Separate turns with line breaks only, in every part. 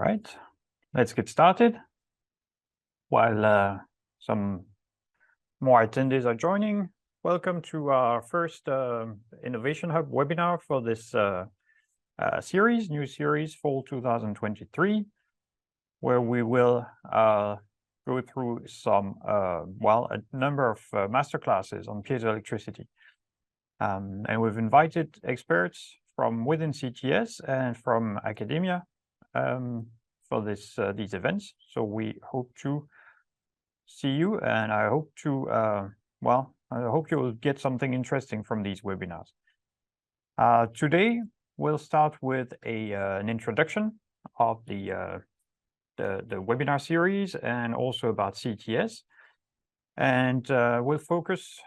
right, let's get started. While some more attendees are joining, welcome to our first Innovation Hub webinar for this new series, Fall 2023, where we will go through some, a number of masterclasses on piezoelectricity. And we've invited experts from within CTS and from academia for these events. So we hope to see you, and I hope to, I hope you will get something interesting from these webinars. Today, we'll start with an introduction of the webinar series and also about CTS. And we'll focus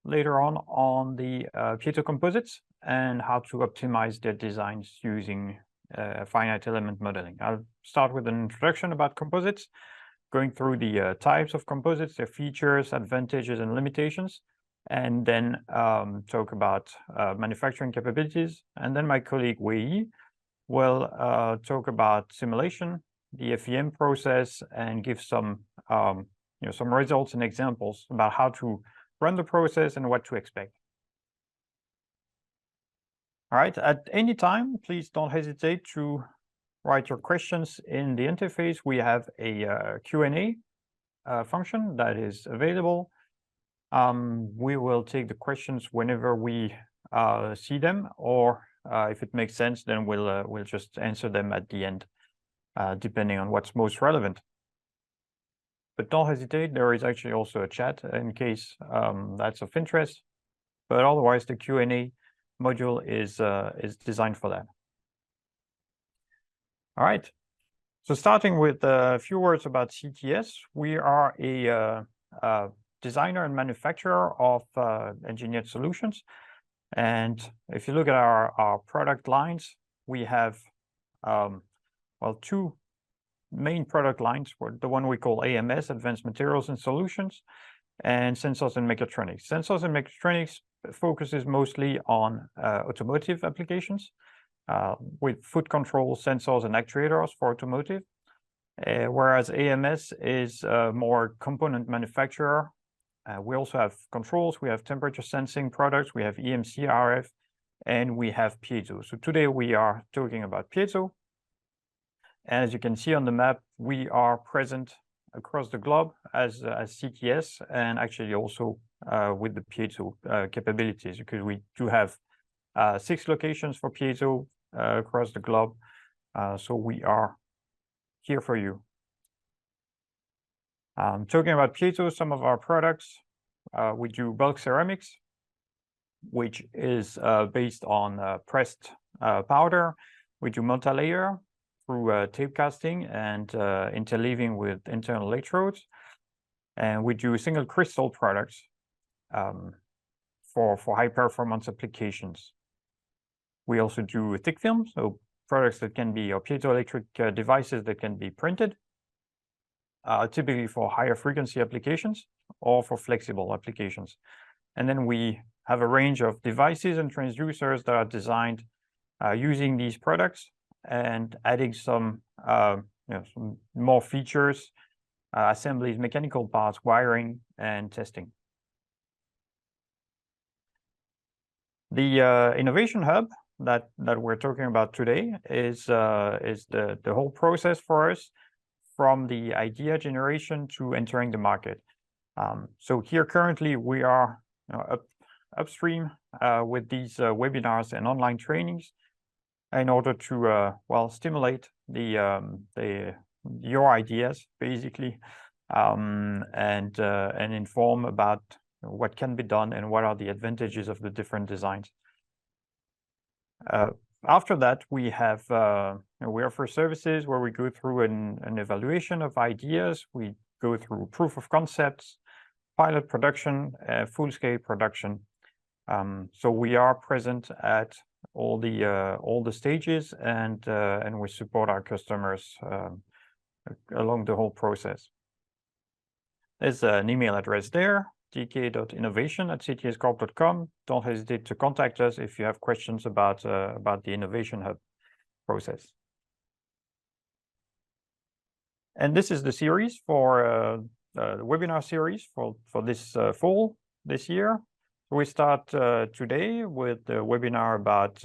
later on the Piezocomposites and how to optimize their designs using finite element modeling. I'll start with an introduction about composites, going through the types of composites, their features, advantages, and limitations, and then talk about manufacturing capabilities. And then my colleague Wei-Yi will talk about simulation, the FEM process, and give some some results and examples about how to run the process and what to expect. All right, at any time, please don't hesitate to write your questions in the interface. We have a Q&A function that is available. We will take the questions whenever we see them, or if it makes sense, then we'll just answer them at the end, depending on what's most relevant. But don't hesitate, there is actually also a chat in case that's of interest. But otherwise, the Q&A module is designed for that. All right. So starting with a few words about CTS, we are a designer and manufacturer of engineered solutions. And if you look at our product lines, we have two main product lines. The one we call AMS, Advanced Materials and Solutions, and Sensors and Mechatronics. Sensors and Mechatronics focuses mostly on automotive applications, with foot control sensors and actuators for automotive, whereas AMS is more component manufacturer. We also have controls, we have temperature sensing products, we have EMC, RF, and we have piezo. So today we are talking about piezo. And as you can see on the map, we are present across the globe as CTS, and actually also with the piezo capabilities, because we do have 6 locations for piezo across the globe. So we are here for you. Talking about piezo, some of our products, we do bulk ceramics, which is based on pressed powder. We do multi-layer through tape casting and interleaving with internal electrodes. And we do single crystal products for high performance applications. We also do thick film, so products that can be, or piezoelectric devices that can be printed, typically for higher frequency applications or for flexible applications. And then we have a range of devices and transducers that are designed using these products and adding some more features, assemblies, mechanical parts, wiring, and testing. The Innovation Hub that we're talking about today is the whole process for us, from the idea generation to entering the market. So here currently we are upstream with these webinars and online trainings in order to stimulate your ideas basically, and inform about what can be done and what are the advantages of the different designs. After that, we have we offer services where we go through an evaluation of ideas. We go through proof of concepts, pilot production, full-scale production. So we are present at all the stages, and we support our customers along the whole process. There's an email address there, dk.innovation@ctscorp.com. Don't hesitate to contact us if you have questions about the Innovation Hub process. And this is the series for the webinar series for this fall this year. We start today with the webinar about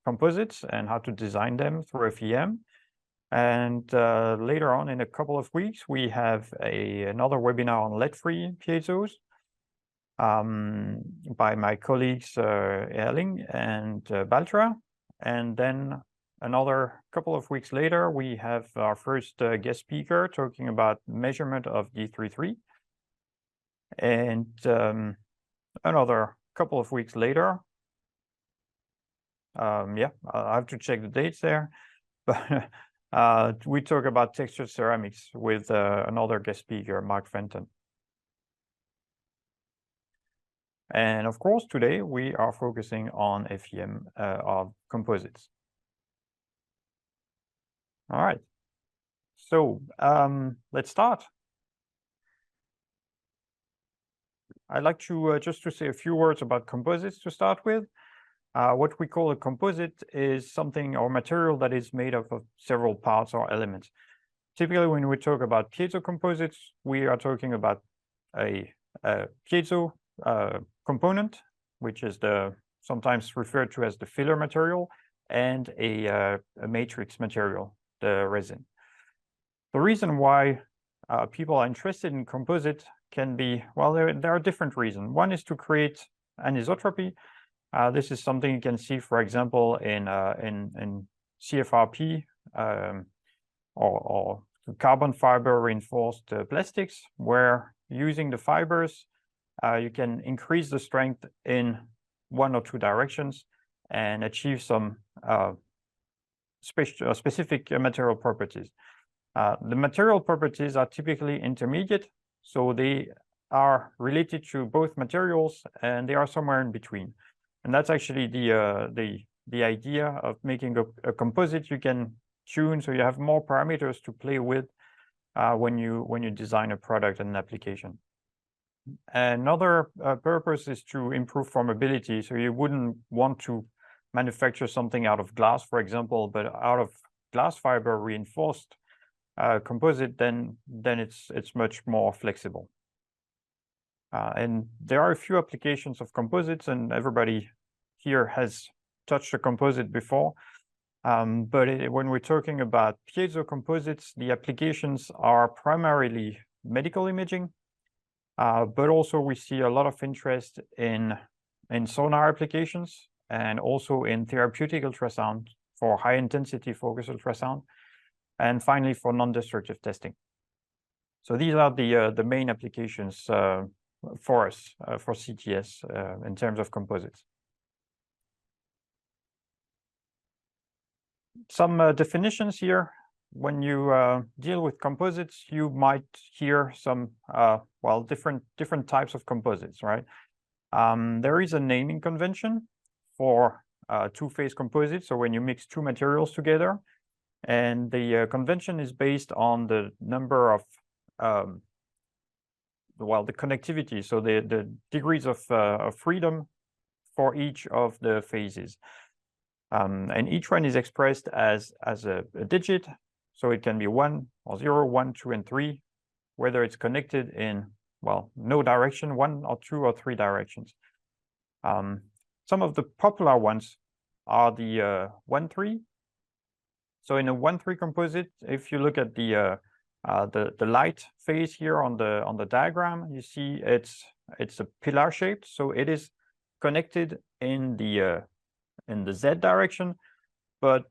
composites and how to design them through FEM. And later on, in a couple of weeks, we have another webinar on lead-free piezos by my colleagues Erling and Baltra. And then another couple of weeks later, we have our first guest speaker talking about measurement of D33. And another couple of weeks later, yeah, I have to check the dates there, but we talk about textured ceramics with another guest speaker, Mark Fenton. And of course, today we are focusing on FEM of composites. All right, so let's start. I'd like to just to say a few words about composites to start with. What we call a composite is something or material that is made up of several parts or elements. Typically, when we talk about piezocomposites, we are talking about a piezo component, which is sometimes referred to as the filler material, and a matrix material, the resin. The reason why people are interested in composite can be, well, there are different reasons. One is to create anisotropy. This is something you can see, for example, in CFRP or carbon fiber reinforced plastics, where using the fibers, you can increase the strength in one or two directions and achieve some specific material properties. The material properties are typically intermediate, so they are related to both materials and they are somewhere in between. And that's actually the idea of making a composite you can tune, so you have more parameters to play with when you design a product and an application. Another purpose is to improve formability. So you wouldn't want to manufacture something out of glass, for example, but out of glass fiber reinforced composite, then it's much more flexible. And there are a few applications of composites, and everybody here has touched a composite before. But when we're talking about piezocomposites, the applications are primarily medical imaging, but also we see a lot of interest in sonar applications and also in therapeutic ultrasound for high-intensity focus ultrasound, and finally for non-destructive testing. So these are the main applications for us, for CTS, in terms of composites. Some definitions here. When you deal with composites, you might hear some, well, different types of composites, right? There is a naming convention for two-phase composites, so when you mix two materials together, and the convention is based on the number of, well, the connectivity, so the degrees of freedom for each of the phases. And each one is expressed as a digit, so it can be 1 or 0, 1, 2, and 3, whether it's connected in, well, no direction, 1 or 2 or 3 directions. Some of the popular ones are the 1, 3. So in a 1, 3 composite, if you look at the light phase here on the diagram, you see it's a pillar shaped, so it is connected in the Z direction, but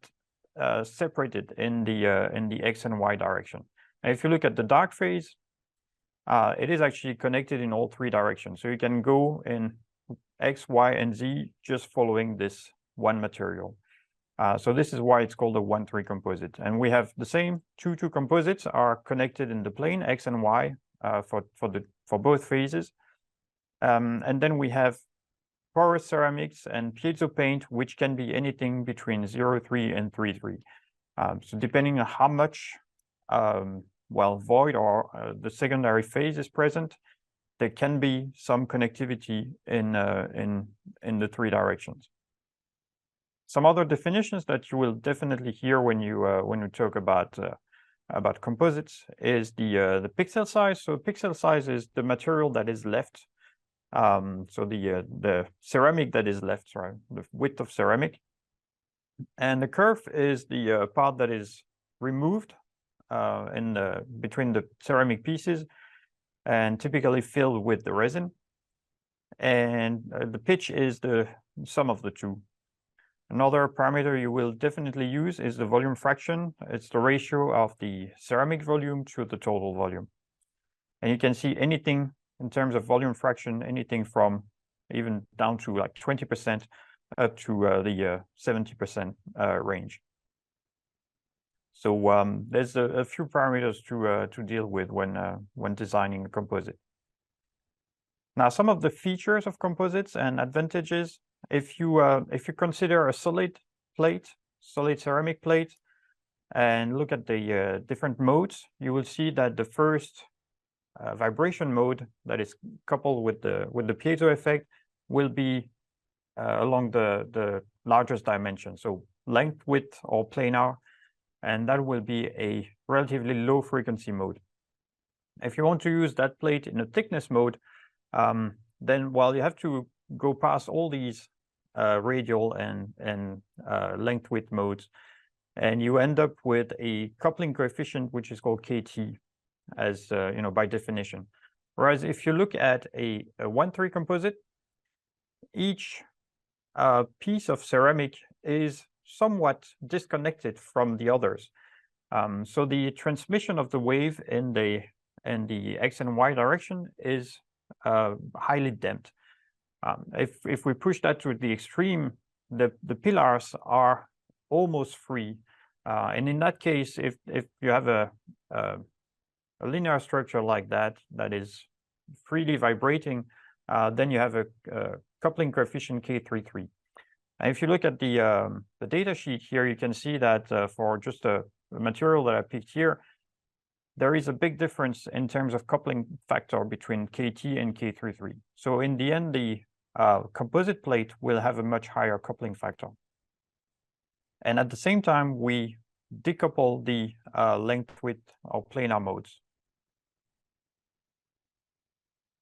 separated in the X and Y direction. And if you look at the dark phase, it is actually connected in all 3 directions. So you can go in X, Y, and Z just following this one material. So this is why it's called a 1, 3 composite. And we have the same 2, 2 composites are connected in the plane X and Y for both phases. And then we have porous ceramics and piezo paint, which can be anything between 0,3 and 3,3. So depending on how much well, void or the secondary phase is present, there can be some connectivity in the 3 directions. Some other definitions that you will definitely hear when you talk about about composites is the pixel size. So pixel size is the material that is left. So the ceramic that is left, sorry, the width of ceramic. And the curve is the part that is removed between the ceramic pieces and typically filled with the resin. And the pitch is the sum of the two. Another parameter you will definitely use is the volume fraction. It's the ratio of the ceramic volume to the total volume. And you can see anything in terms of volume fraction, anything from even down to like 20% up to the 70% range. So there's a few parameters to deal with when designing a composite. Now, some of the features of composites and advantages, if you consider a solid ceramic plate, and look at the different modes, you will see that the first vibration mode that is coupled with the piezo effect will be along the largest dimension, so length, width, or planar, and that will be a relatively low frequency mode. If you want to use that plate in a thickness mode, then while you have to go past all these radial and length width modes, and you end up with a coupling coefficient which is called KT, as by definition. Whereas if you look at a 1-3 composite, each piece of ceramic is somewhat disconnected from the others. So the transmission of the wave in the X and Y direction is highly damped. If we push that to the extreme, the pillars are almost free. And in that case, if you have a linear structure like that is freely vibrating, then you have a coupling coefficient K33. And if you look at the data sheet here, you can see that for just a material that I picked here, there is a big difference in terms of coupling factor between KT and K33. So in the end, the composite plate will have a much higher coupling factor. And at the same time, we decouple the length, width, or planar modes.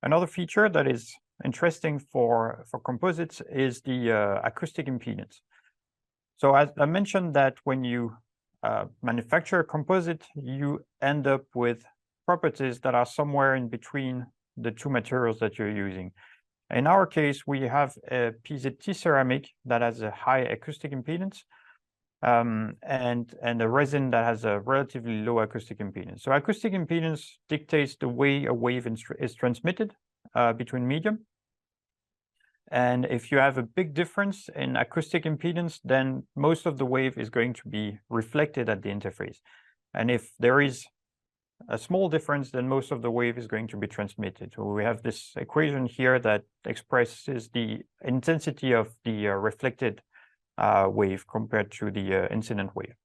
Another feature that is interesting for composites is the acoustic impedance. So as I mentioned that when you manufacture a composite, you end up with properties that are somewhere in between the two materials that you're using. In our case, we have a PZT ceramic that has a high acoustic impedance, and a resin that has a relatively low acoustic impedance. So acoustic impedance dictates the way a wave is transmitted between medium. And if you have a big difference in acoustic impedance, then most of the wave is going to be reflected at the interface. And if there is a small difference, then most of the wave is going to be transmitted. So we have this equation here that expresses the intensity of the reflected wave compared to the incident wave.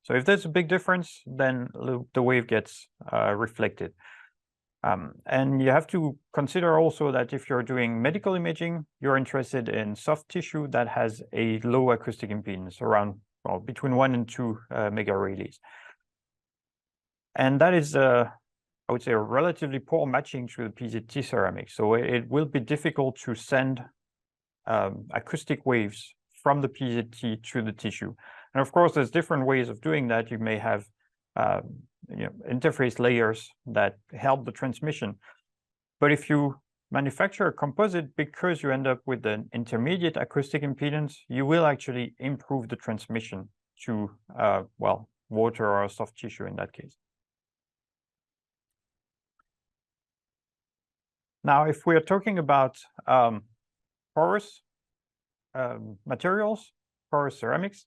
So if there's a big difference, then the wave gets reflected. And you have to consider also that if you're doing medical imaging, you're interested in soft tissue that has a low acoustic impedance, around between 1 and 2 megaradians. And that is, I would say, a relatively poor matching to the PZT ceramic. So it will be difficult to send acoustic waves from the PZT to the tissue. And of course, there's different ways of doing that. You may have interface layers that help the transmission. But if you manufacture a composite, because you end up with an intermediate acoustic impedance, you will actually improve the transmission to, water or soft tissue in that case. Now, if we are talking about porous materials, porous ceramics,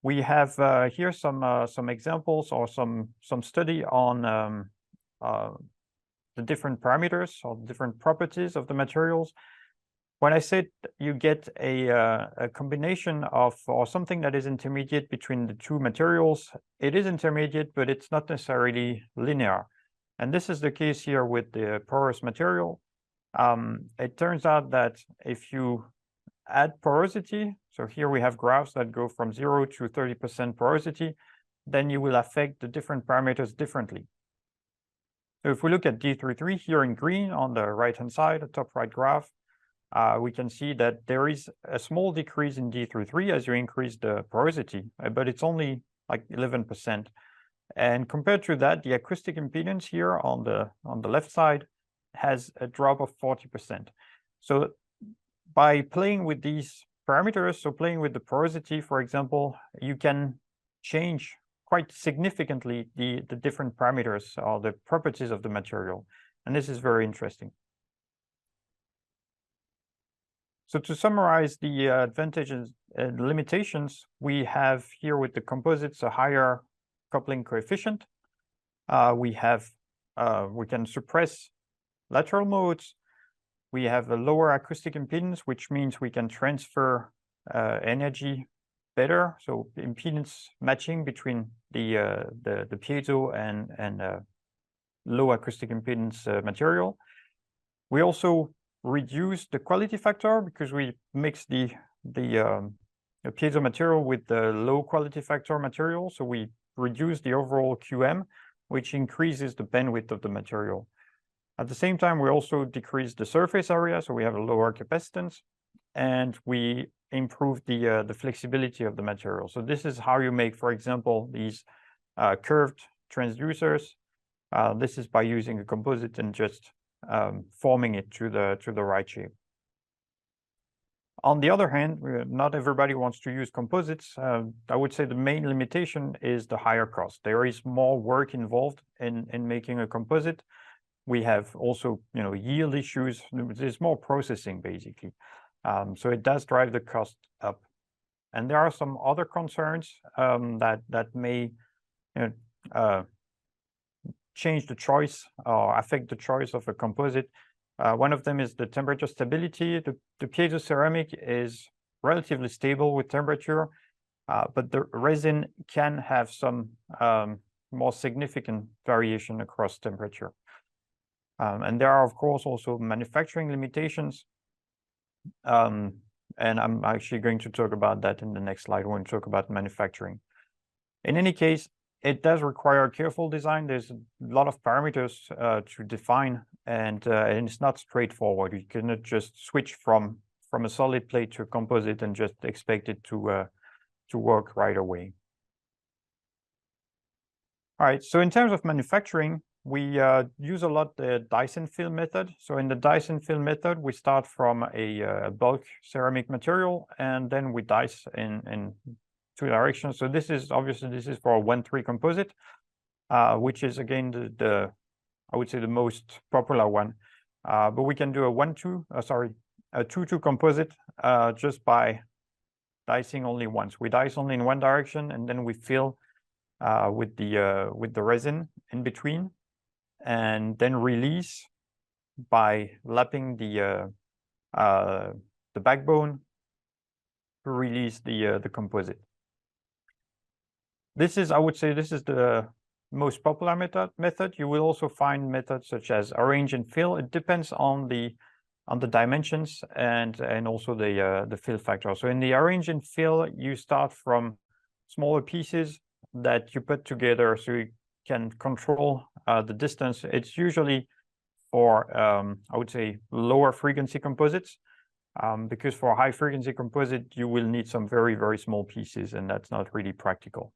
we have here some examples or some study on the different parameters or different properties of the materials. When I said you get a combination of or something that is intermediate between the two materials, it is intermediate, but it's not necessarily linear. And this is the case here with the porous material. It turns out that if you add porosity, so here we have graphs that go from 0 to 30% porosity, then you will affect the different parameters differently. So if we look at D33 here in green on the right-hand side, the top right graph, we can see that there is a small decrease in D33 as you increase the porosity, but it's only like 11%. And compared to that, the acoustic impedance here on the left side has a drop of 40%. So by playing with these parameters, so playing with the porosity, for example, you can change quite significantly the different parameters or the properties of the material. And this is very interesting. So to summarize the advantages and limitations, we have here with the composites a higher coupling coefficient. We can suppress lateral modes. We have a lower acoustic impedance, which means we can transfer energy better. So impedance matching between the piezo and low acoustic impedance material. We also reduce the quality factor because we mix the piezo material with the low quality factor material. So we reduce the overall QM, which increases the bandwidth of the material. At the same time, we also decrease the surface area, so we have a lower capacitance, and we improve the flexibility of the material. So this is how you make, for example, these curved transducers. This is by using a composite and just forming it to the right shape. On the other hand, not everybody wants to use composites. I would say the main limitation is the higher cost. There is more work involved in making a composite. We have also, yield issues. There's more processing, basically. So it does drive the cost up. And there are some other concerns that may change the choice or affect the choice of a composite. One of them is the temperature stability. The piezo ceramic is relatively stable with temperature, but the resin can have some more significant variation across temperature. And there are, of course, also manufacturing limitations. And I'm actually going to talk about that in the next slide when we talk about manufacturing. In any case, it does require careful design. There's a lot of parameters to define, and it's not straightforward. You cannot just switch from a solid plate to a composite and just expect it to work right away. All right, so in terms of manufacturing, we use a lot the Dyson fill method. So in the Dyson fill method, we start from a bulk ceramic material, and then we dice in two directions. So this is obviously for a 1-3 composite, which is again I would say the most popular one. But we can do a 2-2 composite just by dicing only once. We dice only in one direction, and then we fill with the resin in between, and then release by lapping the backbone to release the composite. I would say this is the most popular method. You will also find methods such as arrange and fill. It depends on the dimensions and also the fill factor. So in the arrange and fill, you start from smaller pieces that you put together so you can control the distance. It's usually for I would say lower frequency composites, because for high frequency composite you will need some very, very small pieces, and that's not really practical.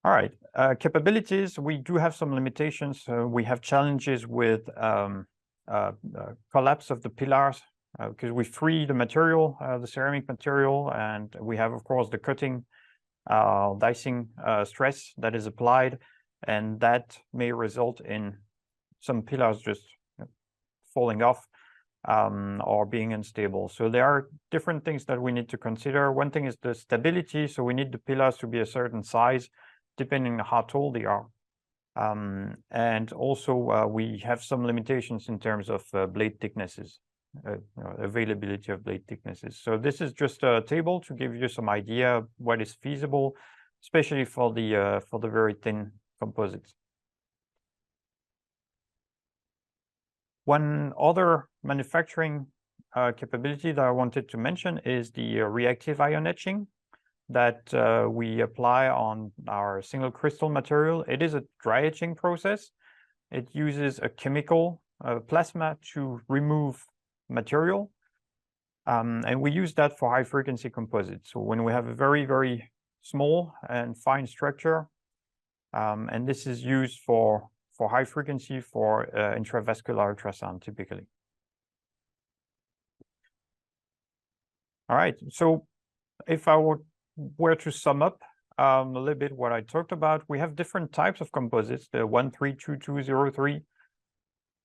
All right, capabilities. We do have some limitations. We have challenges with collapse of the pillars because we free the material, the ceramic material, and we have, of course, the cutting, dicing stress that is applied, and that may result in some pillars just falling off or being unstable. So there are different things that we need to consider. One thing is the stability. So we need the pillars to be a certain size, depending on how tall they are. And also we have some limitations in terms of blade thicknesses, availability of blade thicknesses. So this is just a table to give you some idea of what is feasible, especially for the very thin composites. One other manufacturing capability that I wanted to mention is the reactive ion etching. that we apply on our single crystal material. It is a dry etching process. It uses a chemical plasma to remove material. And we use that for high frequency composites. So when we have a very, very small and fine structure, and this is used for high frequency for intravascular ultrasound typically. All right, so if I were to sum up a little bit what I talked about, we have different types of composites, the 132203.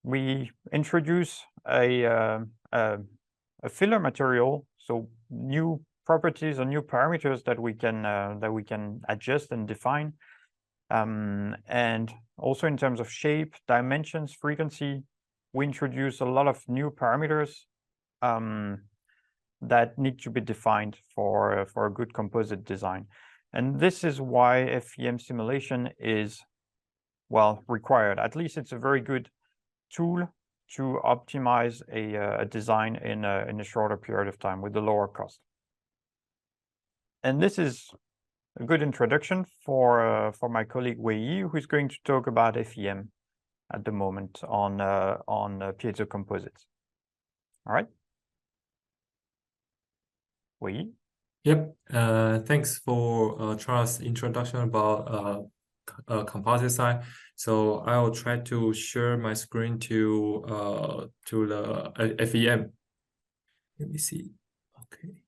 We introduce a filler material, so new properties or new parameters that we can adjust and define. And also in terms of shape, dimensions, frequency, we introduce a lot of new parameters that need to be defined for a good composite design. And this is why FEM simulation is, well, required. At least it's a very good tool to optimize a design in a shorter period of time with a lower cost. And this is a good introduction for my colleague Wei-Yi, who's going to talk about FEM at the moment on piezocomposites. All right. Wei-Yi.
Yep. Thanks for Charles' introduction about composite side. So I will try to share my screen to the FEM. Let me see. Okay.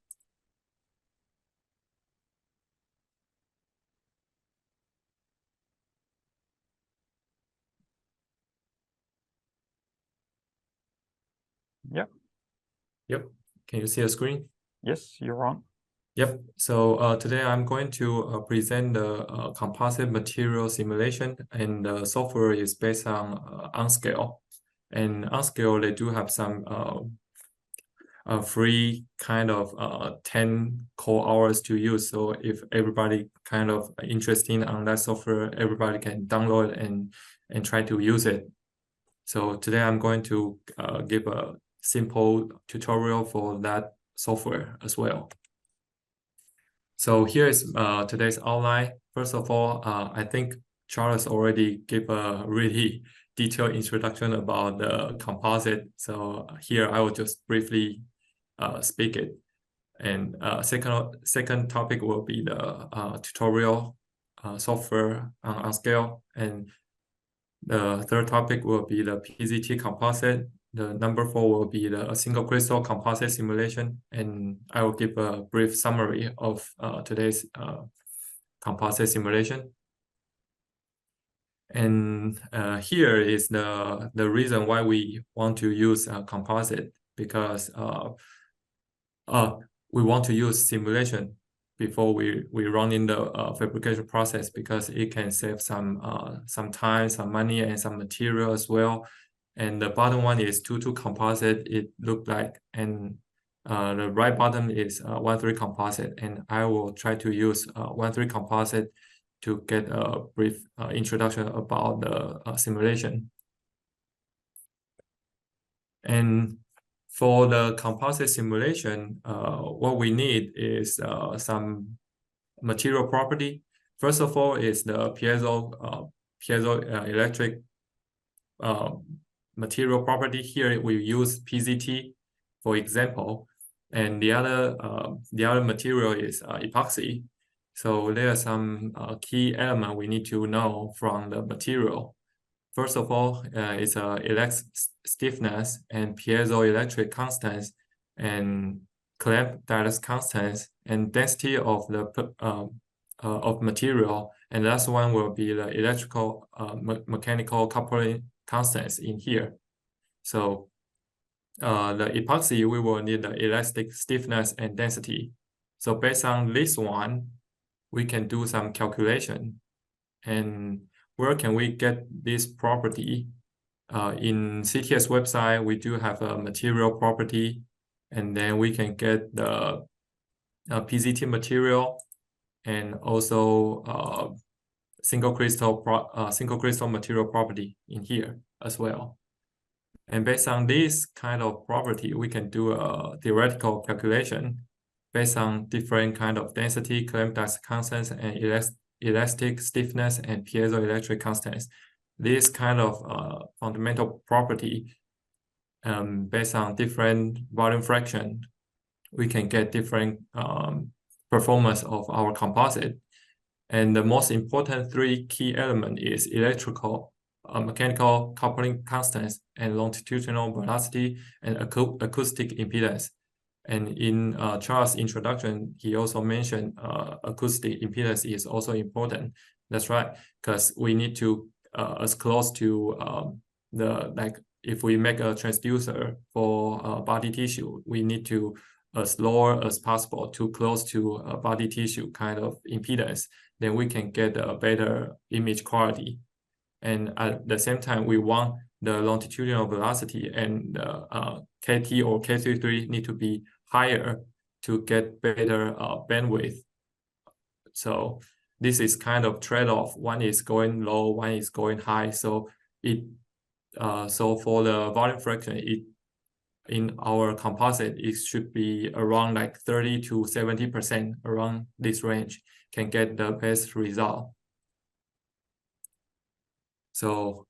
Yep.
Yep. Can you see the screen?
Yes, you're on.
Yep. So today I'm going to present the composite material simulation, and the software is based on Unscale. And Unscale, they do have some free kind of 10 core hours to use. So if everybody kind of interested on that software, everybody can download and try to use it. So today I'm going to give a simple tutorial for that software as well. So here is today's outline. First of all, I think Charles already gave a really detailed introduction about the composite. So here I will just briefly speak it. And second topic will be the tutorial software on Unscale. And the third topic will be the PZT composite. The number 4 will be the single crystal composite simulation, and I will give a brief summary of today's composite simulation. And here is the reason why we want to use composite, because we want to use simulation before we run in the fabrication process, because it can save some time, some money, and some material as well. And the bottom one is 2-2 composite, it looked like, and the right bottom is 1-3 composite, and I will try to use 1-3 composite to get a brief introduction about the simulation. And for the composite simulation, what we need is some material property. First of all is the piezoelectric material property. Here we use PZT, for example, and the other material is epoxy. So there are some key elements we need to know from the material. First of all, it's electric stiffness and piezoelectric constants and clamp dielectric constants and density of the of material. And last one will be the electrical mechanical coupling constants in here. So the epoxy, we will need the elastic stiffness and density. So based on this one, we can do some calculation. And where can we get this property? In CTS website, we do have a material property, and then we can get the PZT material and also single crystal material property in here as well. And based on this kind of property, we can do a theoretical calculation. based on different kind of density, clamp constants, and elastic stiffness and piezoelectric constants. This kind of fundamental property, based on different volume fraction, we can get different performance of our composite. And the most important three key element is electrical, mechanical coupling constants, and longitudinal velocity, and acoustic impedance. And in Charles' introduction, he also mentioned acoustic impedance is also important. That's right, because we need to as close to if we make a transducer for body tissue, we need to as lower as possible, too close to body tissue kind of impedance, then we can get a better image quality. And at the same time, we want the longitudinal velocity and KT or K33 need to be higher to get better bandwidth. So this is kind of trade-off. One is going low, one is going high. So so for the volume fraction, in our composite, it should be around like 30 to 70%, around this range, can get the best result. So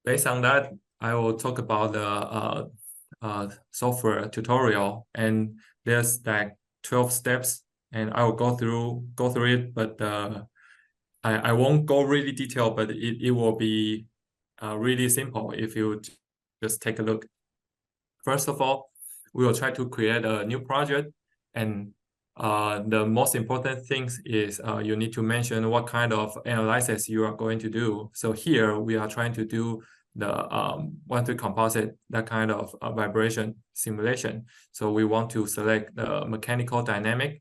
based on that, I will talk about the software tutorial, and there's like 12 steps, and I will go through it, but I won't go really detailed, but it will be really simple if you just take a look. First of all, we will try to create a new project, and the most important things is you need to mention what kind of analysis you are going to do. So here we are trying to do the 1-3 composite, that kind of vibration simulation. So we want to select the mechanical dynamic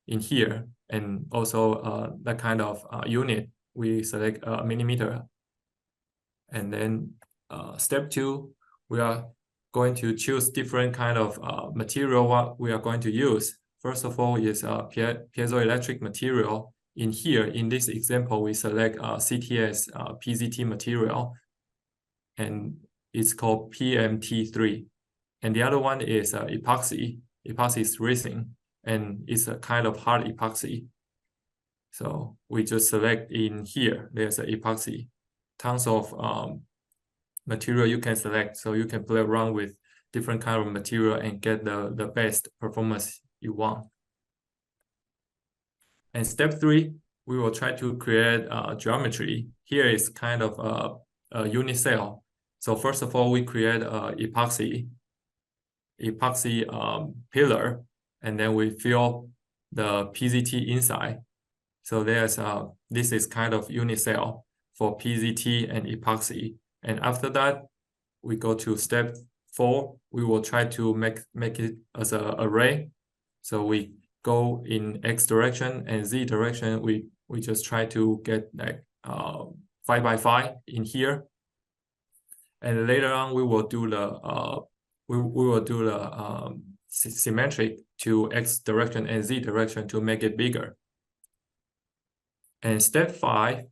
in here, and also that kind of unit, we select a millimeter. And then step 2, we are going to choose different kind of material what we are going to use. First of all is piezoelectric material. In here, in this example, we select CTS PZT material, and it's called PMT3. And the other one is epoxy. Epoxy is resin, and it's a kind of hard epoxy. So we just select in here, there's an epoxy. Tons of material you can select, so you can play around with different kind of material and get the best performance you want. And step 3, we will try to create geometry. Here is kind of a unit cell. So first of all, we create a epoxy pillar, and then we fill the PZT inside. So there's this is kind of unit cell for PZT and epoxy. And after that, we go to step 4. We will try to make it as an array. So we go in X direction and Z direction. We just try to get like 5 by 5 in here. And later on, we will do the symmetric to X direction and Z direction to make it bigger. And step 5.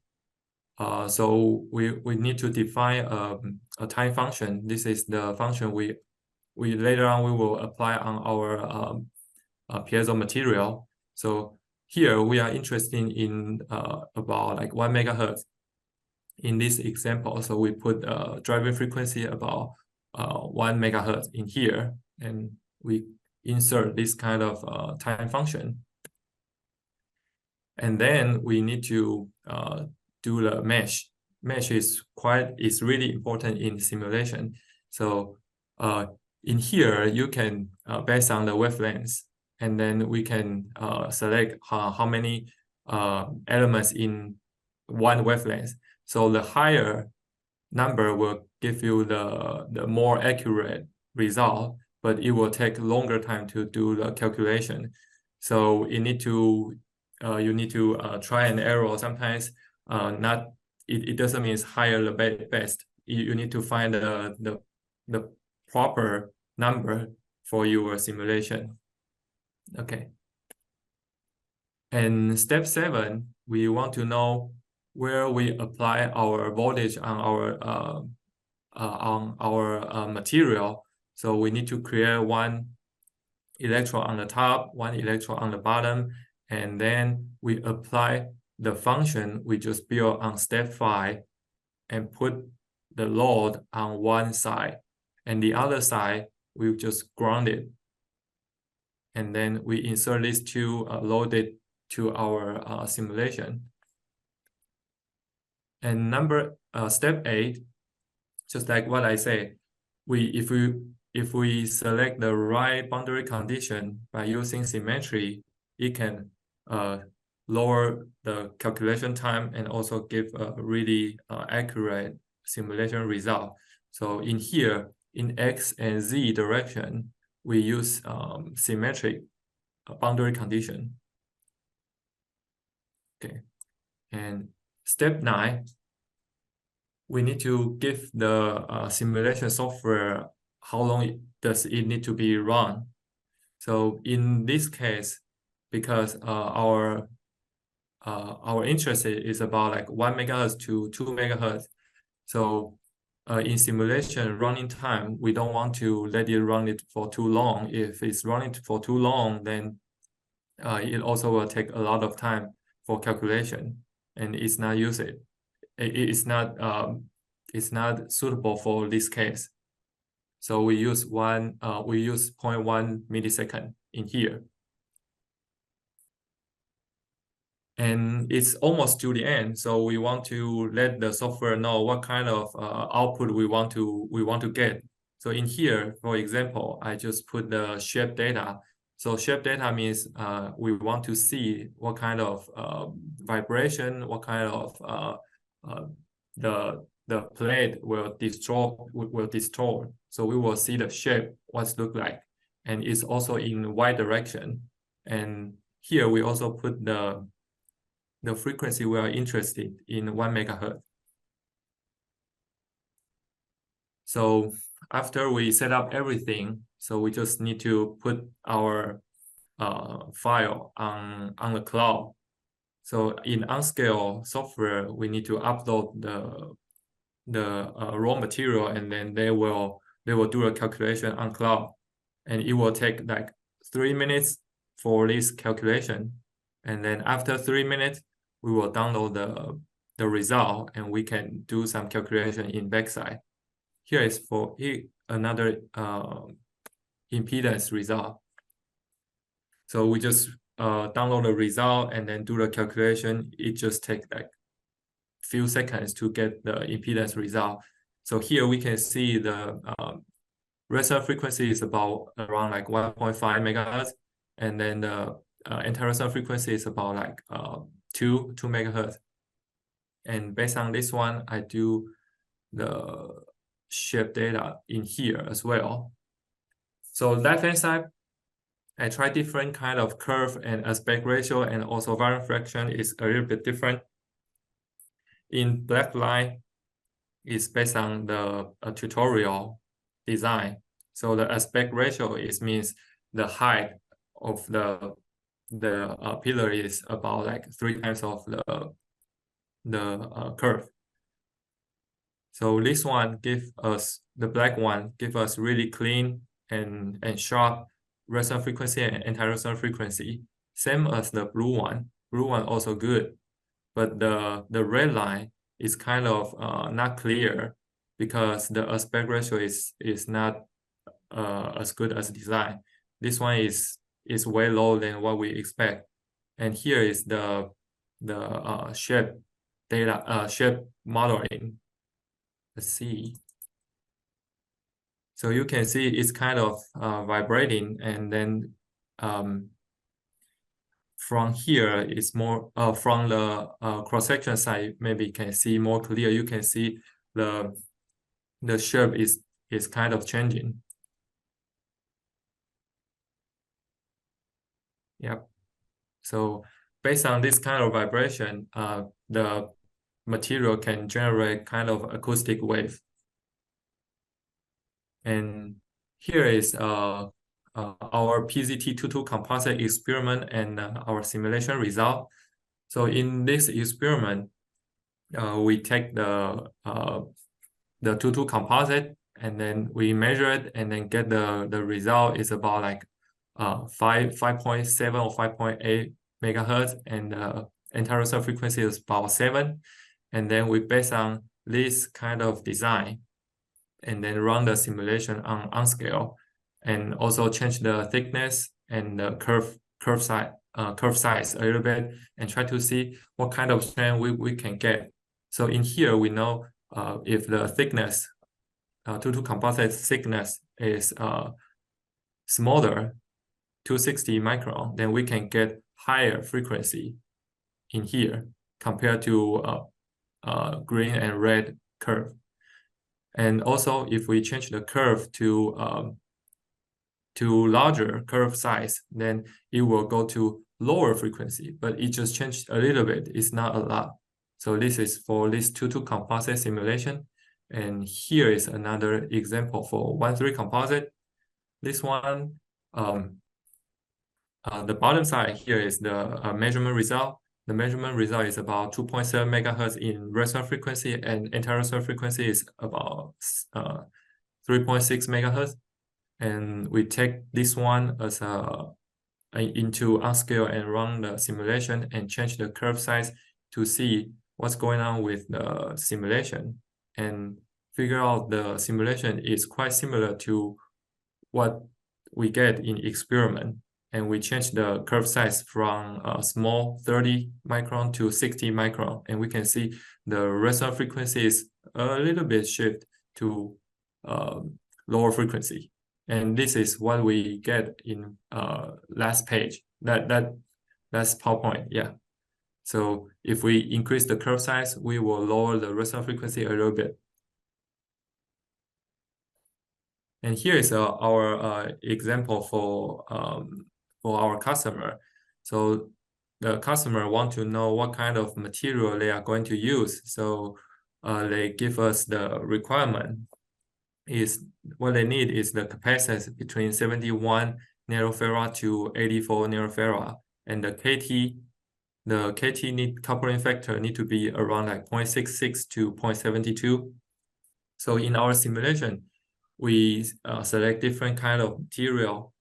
So we need to define a time function. This is the function we later on we will apply on our piezo material. So here we are interested in about like 1 megahertz in this example. So we put driving frequency about 1 megahertz in here, and we insert this kind of time function. And then we need to do the mesh. Mesh is really important in simulation. So in here, you can based on the wavelengths, and then we can select how many elements in one wavelength. So the higher number will give you the more accurate result, but it will take longer time to do the calculation. So you need to try and error. Sometimes it doesn't mean it's higher the best. You need to find the proper number for your simulation. Okay. And step 7, we want to know where we apply our voltage on our material. So we need to create one electrode on the top, 1 electrode on the bottom, and then we apply the function we just built on step 5 and put the load on one side, and the other side we just ground it. And then we insert these two loaded to our simulation. And step 8, just like what I say, if we select the right boundary condition by using symmetry, it can lower the calculation time and also give a really accurate simulation result. So in here, in X and Z direction, we use symmetric boundary condition. Okay, and step 9, we need to give the simulation software how long does it need to be run. So in this case, because our interest is about like 1 megahertz to 2 megahertz. So in simulation running time, we don't want to let it run it for too long. If it's running for too long, then it also will take a lot of time for calculation, and it's not used. It's not suitable for this case. So we use 0.1 millisecond in here. And it's almost to the end, so we want to let the software know what kind of output we want to get. So in here, for example, I just put the shape data. So shape data means we want to see what kind of vibration, what kind of the plate will distort. So we will see the shape, what's look like, and it's also in Y direction. And here we also put the frequency we are interested in, 1 megahertz. So after we set up everything, so we just need to put our file on the cloud. So in Unscale software, we need to upload the raw material, and then they will do a calculation on cloud, and it will take like 3 minutes for this calculation. And then after 3 minutes, we will download the result, and we can do some calculation in backside. Here is for another impedance result. So we just download the result and then do the calculation. It just takes like few seconds to get the impedance result. So here we can see the resonant frequency is about around like 1.5 megahertz, and then the anti-resonant frequency is about like 2 megahertz. And based on this one, I do the shape data in here as well. So left-hand side, I try different kind of curve and aspect ratio, and also variance fraction is a little bit different. In black line is based on the tutorial design. So the aspect ratio means the height of the pillar is about like 3 times of the curve. So this one the black one give us really clean and sharp resonant frequency and anti-resonant frequency, same as the blue one. Blue one also good, but the red line is kind of not clear because the aspect ratio is not as good as design. This one is way low than what we expect. And here is the shape data, shape modeling. Let's see. So you can see it's kind of vibrating, and then from here it's more from the cross-section side, maybe you can see more clear. You can see the shape is kind of changing. Yep. So based on this kind of vibration, the material can generate kind of acoustic wave. And here is our PZT22 composite experiment and our simulation result. So in this experiment, we take the 22 composite, and then we measure it, and then get the result is about like 5.7 or 5.8 megahertz, and the anti-resonance frequency is about 7. And then we base on this kind of design and then run the simulation on scale, and also change the thickness and the curve size a little bit, and try to see what kind of strength we can get. So in here, we know if the thickness, 2-2 composite thickness is smaller, 260 micron, then we can get higher frequency in here compared to green and red curve. And also, if we change the curve to larger curve size, then it will go to lower frequency, but it just changed a little bit. It's not a lot. So this is for this 2-2 composite simulation. And here is another example for 1-3 composite. This one, the bottom side here is the measurement result. The measurement result is about 2.7 megahertz in resonant frequency, and anti-resonant frequency is about 3.6 megahertz. And we take this one as into upscale and run the simulation and change the curve size to see what's going on with the simulation, and figure out the simulation is quite similar to what we get in experiment. And we change the curve size from small 30 micron to 60 micron, and we can see the resonant frequency is a little bit shift to lower frequency. And this is what we get in last page. That's PowerPoint, yeah. So if we increase the curve size, we will lower the resonant frequency a little bit. And here is our example for our customer. So the customer want to know what kind of material they are going to use. So they give us the requirement. Is what they need is the capacitance between 71 nanofarad to 84 nanofarad, and the KT need coupling factor need to be around like 0.66 to 0.72. So in our simulation, we select different kind of material.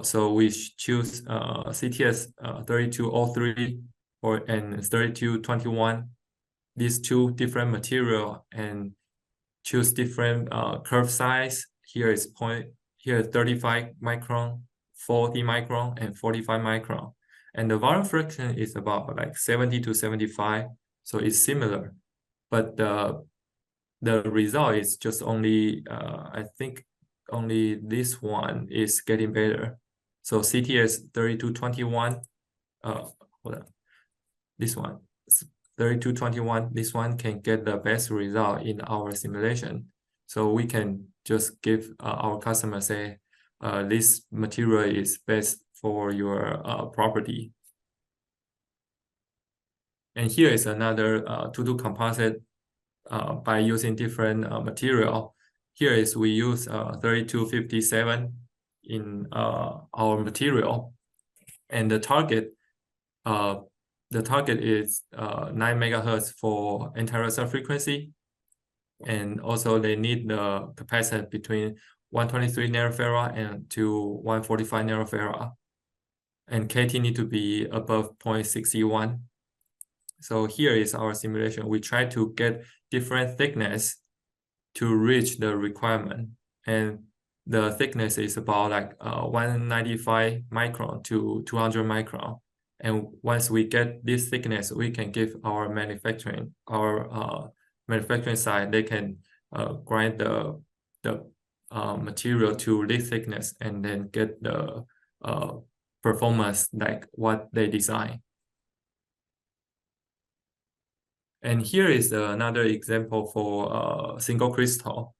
So we choose CTS 3203 and 3221, these two different material, and choose different curve size. Here is 35 micron, 40 micron, and 45 micron. And the volume fraction is about like 70 to 75. So it's similar, but the result is just only, I think only this one is getting better. So CTS 3221, hold on, this one, 3221, this one can get the best result in our simulation. So we can just give our customer, say, this material is best for your property. And here is another 2-2 composite by using different material. Here is we use 3257 in our material, and the target is 9 megahertz for anti-resonant frequency, and also they need the capacitance between 123 nanofarad and to 145 nanofarad, and KT need to be above 0.61. So here is our simulation. We try to get different thickness to reach the requirement, and the thickness is about like 195 micron to 200 micron. And once we get this thickness, we can give our manufacturing side, they can grind the material to this thickness and then get the performance like what they design. And here is another example for single crystal.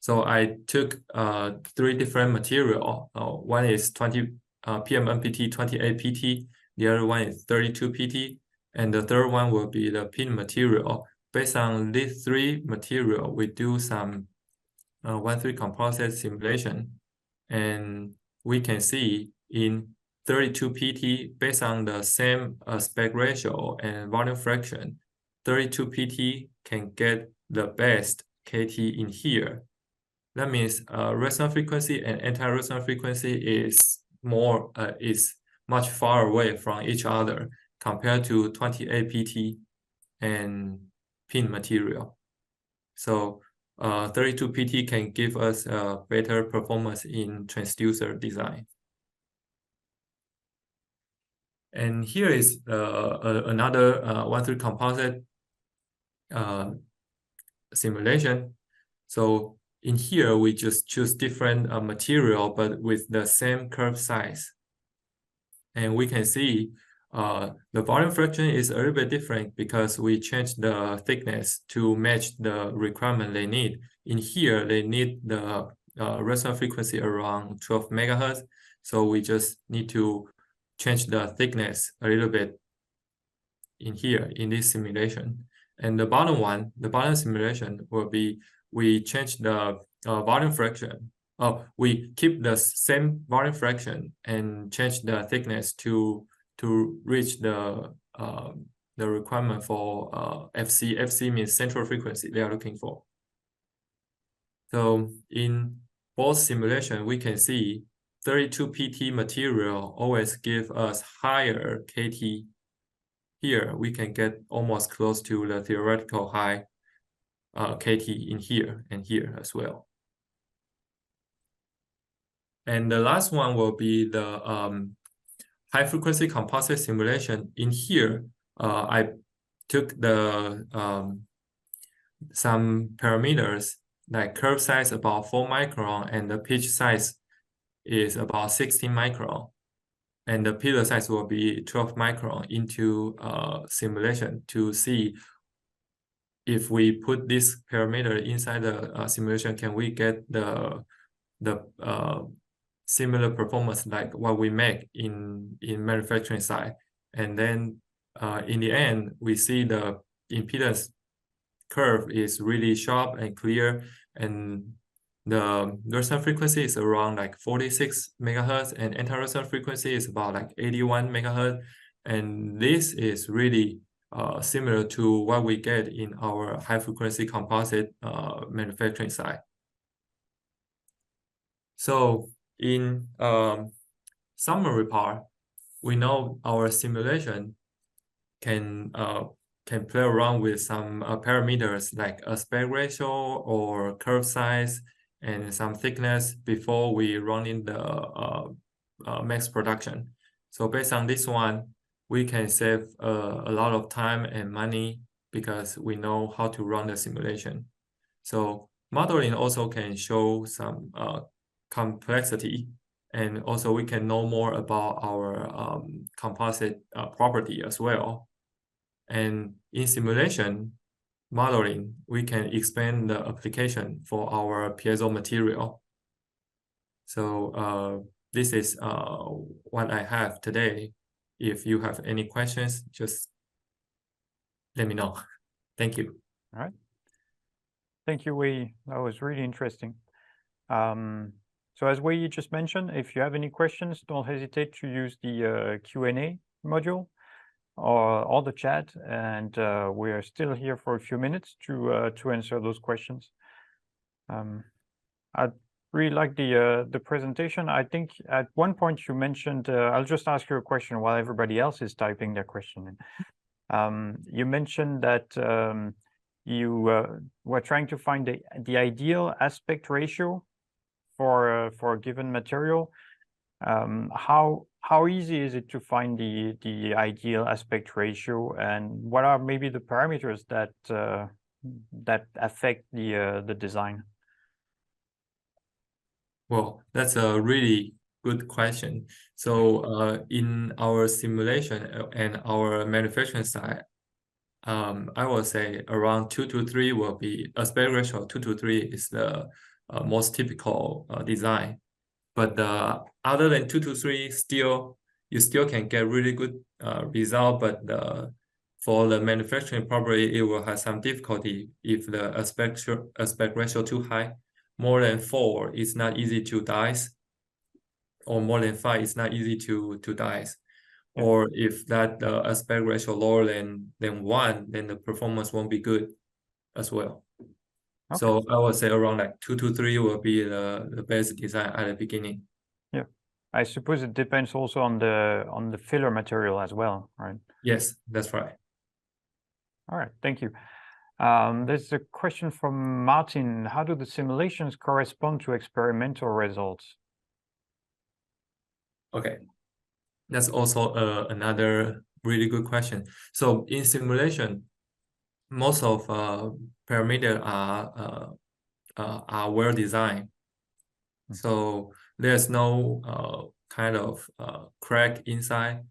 So I took 3 different material. One is 20 PMMPT 28 PT. The other one is 32 PT, and the third one will be the pin material. Based on these 3 material, we do some 1-3 composite simulation, and we can see in 32 PT, based on the same aspect ratio and volume fraction, 32 PT can get the best KT in here. That means resonant frequency and anti-resonant frequency is much far away from each other compared to 28 PT and pin material. So 32 PT can give us a better performance in transducer design. And here is another 1-3 composite simulation. So in here, we just choose different material, but with the same curve size. And we can see the volume fraction is a little bit different because we changed the thickness to match the requirement they need. In here, they need the resonant frequency around 12 megahertz. So we just need to change the thickness a little bit in here in this simulation. And the bottom simulation will be we change the volume fraction. We keep the same volume fraction and change the thickness to reach the requirement for FC. FC means central frequency they are looking for. So in both simulation, we can see 32 PT material always give us higher KT. Here we can get almost close to the theoretical high KT in here and here as well. And the last one will be the high frequency composite simulation. In here, I took the some parameters like curve size about 4 micron and the pitch size is about 16 micron. And the piezo size will be 12 micron into simulation to see if we put this parameter inside the simulation, can we get the similar performance like what we make in manufacturing side. And then in the end, we see the impedance curve is really sharp and clear, and the resonant frequency is around like 46 megahertz and anti-resonant frequency is about like 81 megahertz. And this is really similar to what we get in our high frequency composite manufacturing side. So in summary part, we know our simulation can play around with some parameters like aspect ratio or curve size and some thickness before we run in the mass production. So based on this one, we can save a lot of time and money because we know how to run the simulation. So modeling also can show some complexity, and also we can know more about our composite property as well. And in simulation modeling, we can expand the application for our piezo material. So this is what I have today. If you have any questions, just let me know. Thank you.
All right. Thank you, Wei-Yi. That was really interesting. So as Wei-Yi just mentioned, if you have any questions, don't hesitate to use the Q&A module or the chat, and we are still here for a few minutes to answer those questions. I'd really like the presentation. I think at one point you mentioned, I'll just ask you a question while everybody else is typing their question in. You mentioned that you were trying to find the ideal aspect ratio for a given material. How easy is it to find the ideal aspect ratio, and what are maybe the parameters that affect the design?
Well, that's a really good question. So in our simulation and our manufacturing side, I will say around 2 to 3 will be aspect ratio. 2 to 3 is the most typical design. But other than 2 to 3, you still can get really good result. But for the manufacturing, probably it will have some difficulty if the aspect ratio too high. More than 4, it's not easy to dice, or more than 5, it's not easy to dice. Yeah. Or if that aspect ratio lower than 1, then the performance won't be good as well. Okay. So I would say around like 2 to 3 will be the best design at the beginning.
Yeah. I suppose it depends also on the filler material as well, right?
Yes, that's right.
All right, thank you. There's a question from Martin. How do the simulations correspond to experimental results?
Okay, that's also another really good question. So in simulation, most of parameters are well designed. So there's no kind of crack inside,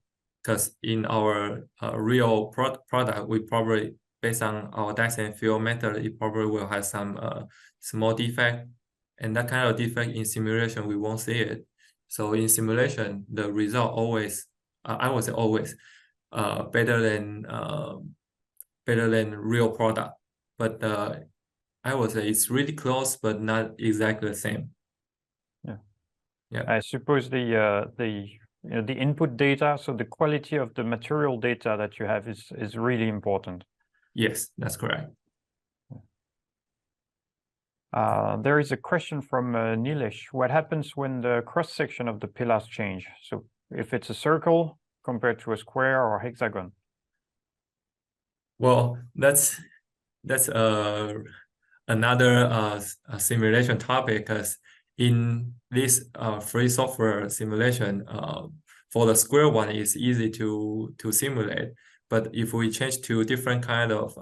because in our real product, we probably, based on our Dyson field method, it probably will have some small defect, and that kind of defect in simulation, we won't see it. So in simulation, the result always, I would say always, better than real product. But I would say it's really close, but not exactly the same. Yeah.
I suppose the input data, so the quality of the material data that you have is really important.
Yes, that's correct.
There is a question from Nilesh. What happens when the cross-section of the pillars change? So if it's a circle compared to a square or hexagon?
Well, that's another simulation topic, because in this free software simulation, for the square one, it's easy to simulate. But if we change to different kind of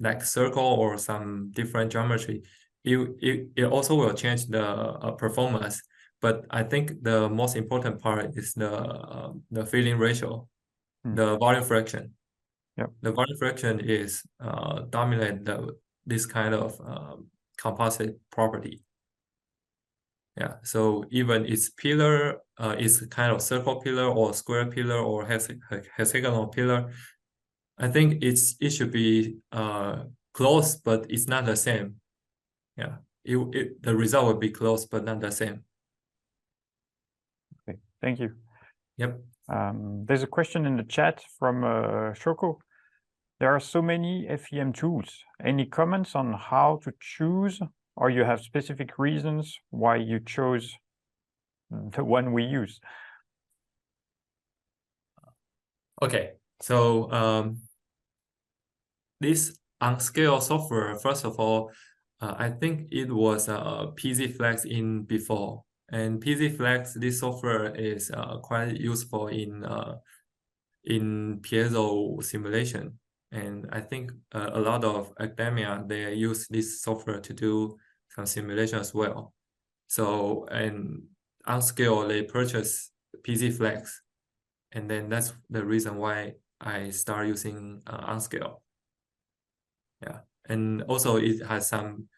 like circle or some different geometry, it also will change the performance. But I think the most important part is the filling ratio, the volume fraction.
Yep.
The volume fraction is dominate this kind of composite property. Yeah, so even its pillar is kind of circle pillar or square pillar or hexagonal pillar, I think it should be close, but it's not the same. Yeah, the result would be close, but not the same.
Okay, thank you.
Yep.
There's a question in the chat from Shoko. There are so many FEM tools. Any comments on how to choose, or you have specific reasons why you chose the one we use? Okay,
so this on-scale software, first of all, I think it was piezoelectric in before. And piezoelectric, this software is quite useful in piezo simulation. And I think a lot of academia, they use this software to do some simulation as well. So, and on scale, they purchase piezoelectric. And then that's the reason why I start using on scale. Yeah, and also it has some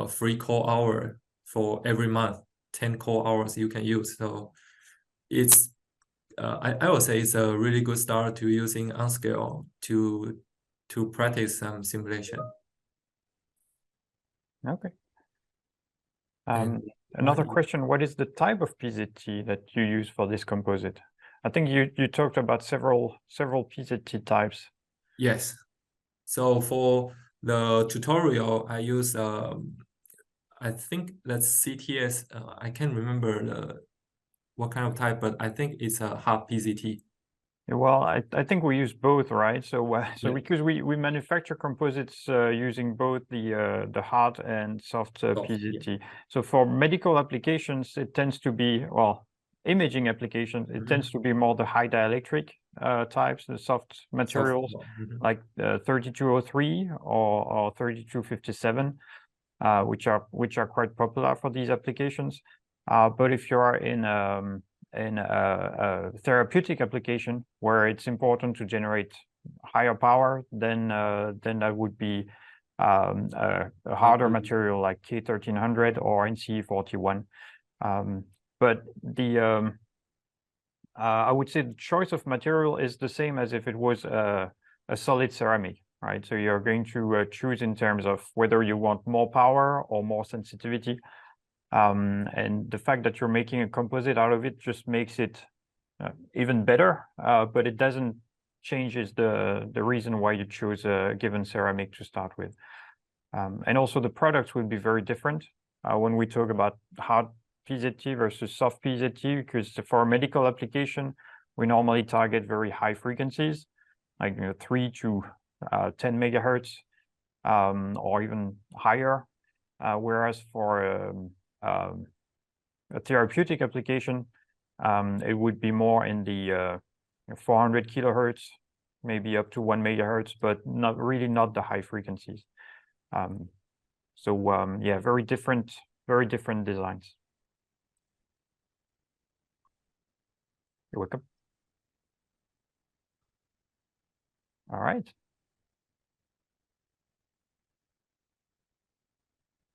free core hour for every month, 10 core hours you can use. So it's I would say it's a really good start to using on scale to practice some simulation.
Okay. Another question: what is the type of PZT that you use for this composite? I think you talked about several PZT types.
Yes. So for the tutorial, I use I think that's CTS. I can't remember what kind of type, but I think it's a hard PZT.
Well, I think we use both, right? So because we manufacture composites using both the hard and soft PZT. Yeah. So for medical applications, it tends to be, well, imaging applications, it tends to be more the high dielectric types, the soft materials, like 3203 or 3257, which are quite popular for these applications. But if you are in a therapeutic application where it's important to generate higher power, then that would be a harder material like K1300 or NCE41. But I would say the choice of material is the same as if it was a solid ceramic, right? So you're going to choose in terms of whether you want more power or more sensitivity. And the fact that you're making a composite out of it just makes it even better, but it doesn't changes the reason why you choose a given ceramic to start with. And also the products will be very different. When we talk about hard PZT versus soft PZT, because for a medical application, we normally target very high frequencies, like 3 to 10 megahertz, or even higher. Whereas for a therapeutic application, it would be more in the 400 kilohertz, maybe up to 1 megahertz, but not the high frequencies. Yeah, very different designs. You're welcome. All right.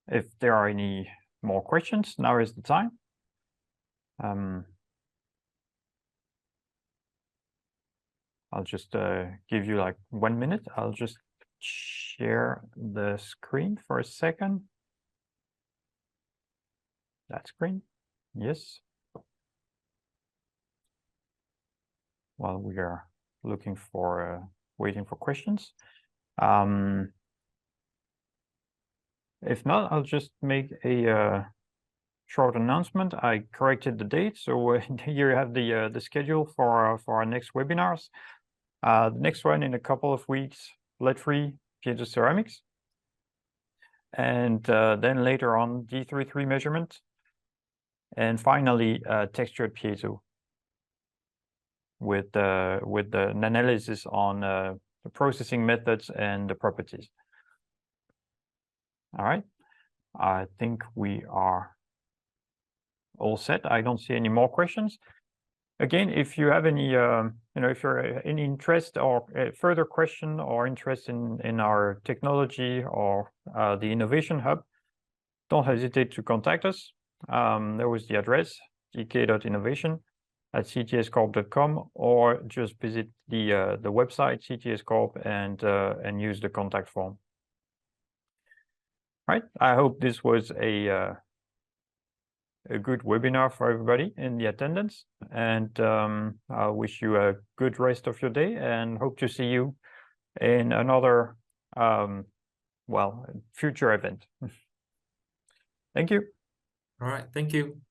If there are any more questions, now is the time. I'll just give you like 1 minute. I'll just share the screen for a second. That screen, yes. While we are looking for, waiting for questions. If not, I'll just make a short announcement. I corrected the date, so here you have the schedule for our next webinars. The next one in a couple of weeks, lead-free piezo ceramics, and then later on D33 measurement, and finally textured piezo with an analysis on the processing methods and the properties. All right, I think we are all set. I don't see any more questions. Again, if you have any, if you're any interest or further question or interest in our technology or the Innovation Hub, don't hesitate to contact us. There was the address, gk.innovation@ctscorp.com, or just visit the website CTS Corp and use the contact form. Right. I hope this was a good webinar for everybody in the attendance, and I wish you a good rest of your day and hope to see you in another future event. Thank you.
All right, thank you.